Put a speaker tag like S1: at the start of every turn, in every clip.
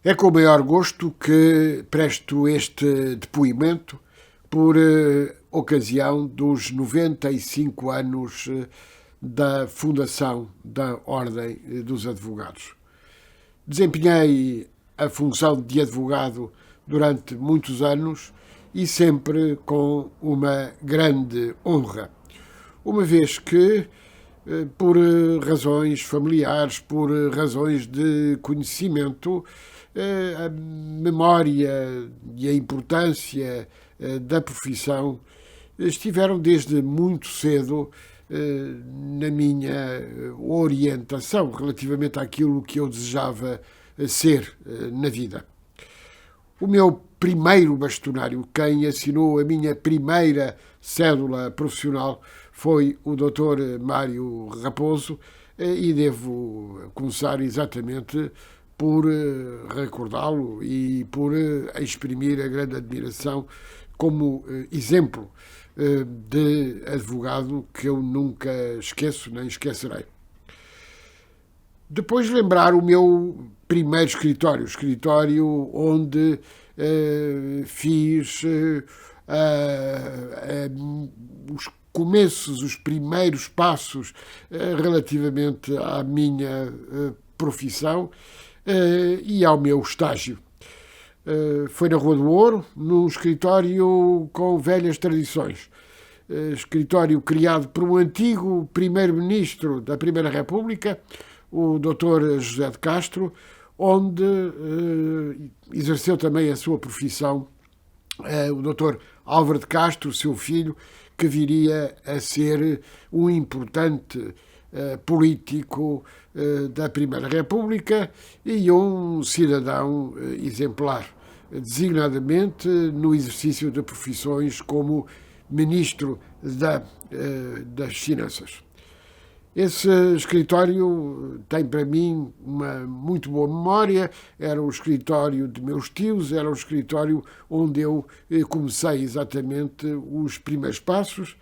S1: É com o maior gosto que presto este depoimento por ocasião dos 95 anos da fundação da Ordem dos Advogados. Desempenhei a função de advogado durante muitos anos e sempre com uma grande honra, uma vez que, por razões familiares, por razões de conhecimento, a memória e a importância da profissão estiveram desde muito cedo na minha orientação relativamente àquilo que eu desejava ser na vida. O meu primeiro bastonário, quem assinou a minha primeira cédula profissional, foi o Dr. Mário Raposo, e devo começar exatamente por recordá-lo e por exprimir a grande admiração como exemplo de advogado que eu nunca esqueço nem esquecerei. Depois lembrar o meu primeiro escritório onde fiz os começos, os primeiros passos relativamente à minha profissão e ao meu estágio. Foi na Rua do Ouro, num escritório com velhas tradições. Escritório criado por um antigo primeiro-ministro da Primeira República, o Dr. José de Castro, onde exerceu também a sua profissão o Dr. Álvaro de Castro, seu filho, que viria a ser um importante político da Primeira República e um cidadão exemplar, designadamente no exercício de profissões como Ministro das Finanças. Esse escritório tem para mim uma muito boa memória. Era o escritório de meus tios, era o escritório onde eu comecei exatamente os primeiros passos.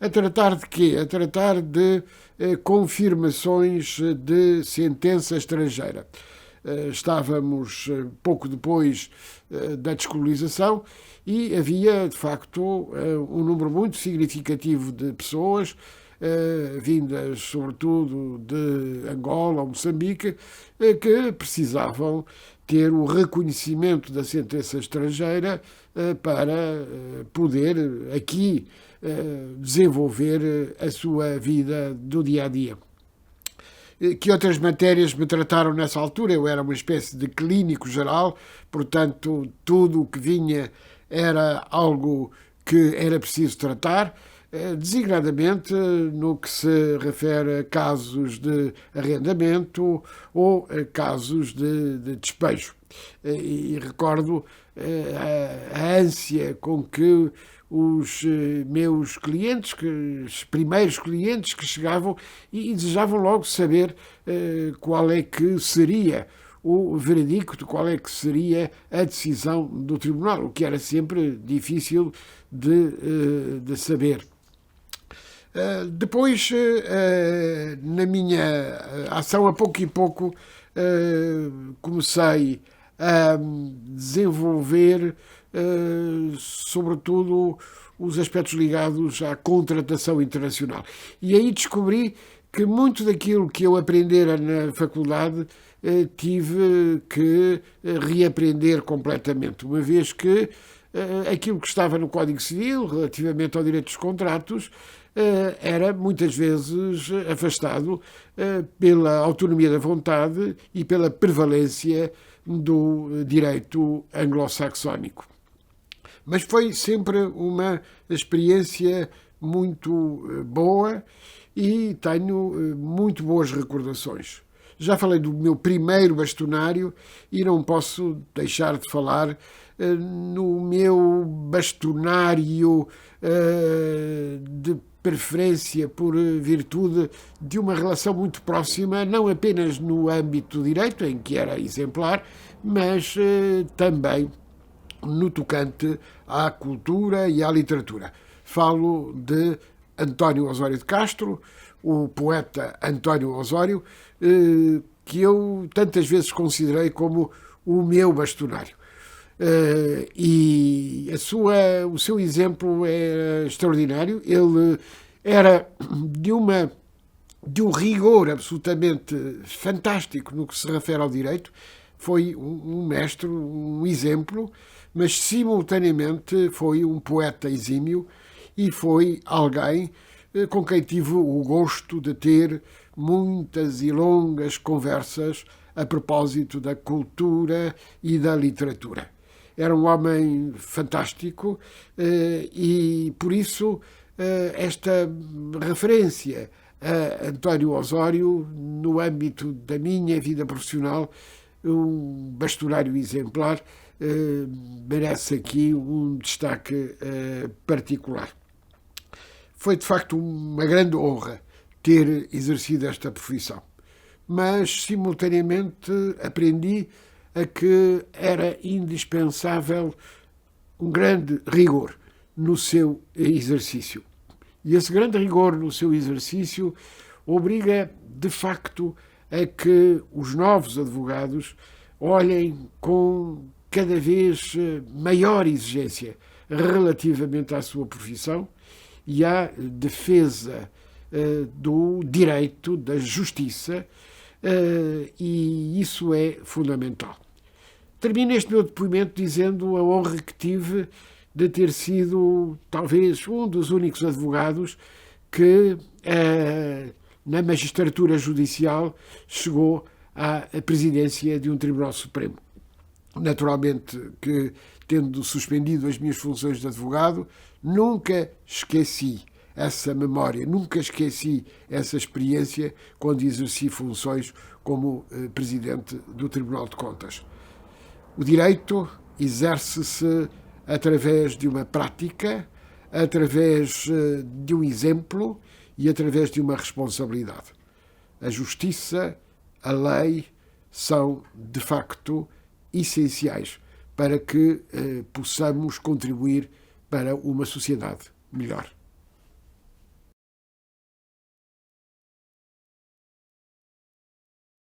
S1: A tratar de quê? A tratar de confirmações de sentença estrangeira. Estávamos pouco depois da descolonização e havia, de facto, um número muito significativo de pessoas vindas sobretudo de Angola ou Moçambique, que precisavam ter o reconhecimento da sentença estrangeira para poder aqui desenvolver a sua vida do dia a dia. Que outras matérias me trataram nessa altura? Eu era uma espécie de clínico geral, portanto, tudo o que vinha era algo que era preciso tratar, designadamente no que se refere a casos de arrendamento ou a casos de despejo. E recordo a ânsia com que os meus clientes, os primeiros clientes que chegavam e desejavam logo saber qual é que seria o veredicto, qual é que seria a decisão do tribunal, o que era sempre difícil de saber. Depois, na minha ação, a pouco e pouco, comecei a desenvolver, sobretudo, os aspectos ligados à contratação internacional. E aí descobri que muito daquilo que eu aprendera na faculdade tive que reaprender completamente, uma vez que aquilo que estava no Código Civil, relativamente ao direito dos contratos, era muitas vezes afastado pela autonomia da vontade e pela prevalência do direito anglo-saxónico. Mas foi sempre uma experiência muito boa e tenho muito boas recordações. Já falei do meu primeiro bastonário e não posso deixar de falar no meu bastonário de preferência por virtude de uma relação muito próxima, não apenas no âmbito do direito, em que era exemplar, mas também no tocante à cultura e à literatura. Falo de António Osório de Castro, o poeta António Osório, que eu tantas vezes considerei como o meu bastonário. E o seu exemplo é extraordinário. Ele era de um rigor absolutamente fantástico no que se refere ao direito. Foi um mestre, um exemplo, mas simultaneamente foi um poeta exímio e foi alguém com quem tive o gosto de ter muitas e longas conversas a propósito da cultura e da literatura. Era um homem fantástico e, por isso, esta referência a António Osório, no âmbito da minha vida profissional, um bastonário exemplar, merece aqui um destaque particular. Foi, de facto, uma grande honra ter exercido esta profissão. Mas, simultaneamente, aprendi a que era indispensável um grande rigor no seu exercício. E esse grande rigor no seu exercício obriga, de facto, a que os novos advogados olhem com cada vez maior exigência relativamente à sua profissão e à defesa do direito, da justiça, e isso é fundamental. Termino este meu depoimento dizendo a honra que tive de ter sido, talvez, um dos únicos advogados que, na magistratura judicial, chegou à presidência de um Tribunal Supremo. Naturalmente que, tendo suspendido as minhas funções de advogado, nunca esqueci essa memória, nunca esqueci essa experiência quando exerci funções como presidente do Tribunal de Contas. O direito exerce-se através de uma prática, através de um exemplo e através de uma responsabilidade. A justiça, a lei, são, de facto, essenciais para que possamos contribuir para uma sociedade melhor.